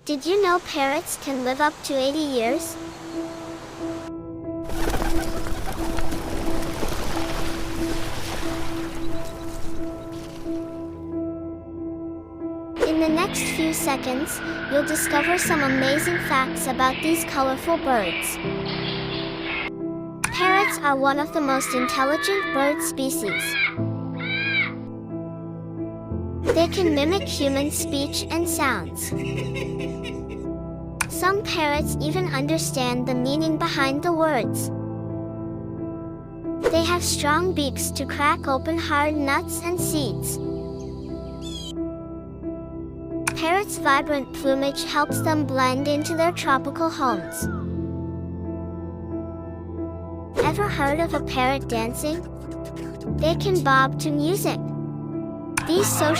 Did you know parrots can live up to 80 years? In the next few seconds, you'll discover some amazing facts about these colorful birds. Parrots are one of the most intelligent bird species. They can mimic human speech and sounds. Some parrots even understand the meaning behind the words. They have strong beaks to crack open hard nuts and seeds. Parrots' vibrant plumage helps them blend into their tropical homes. Ever heard of a parrot dancing? They can bob to music. These social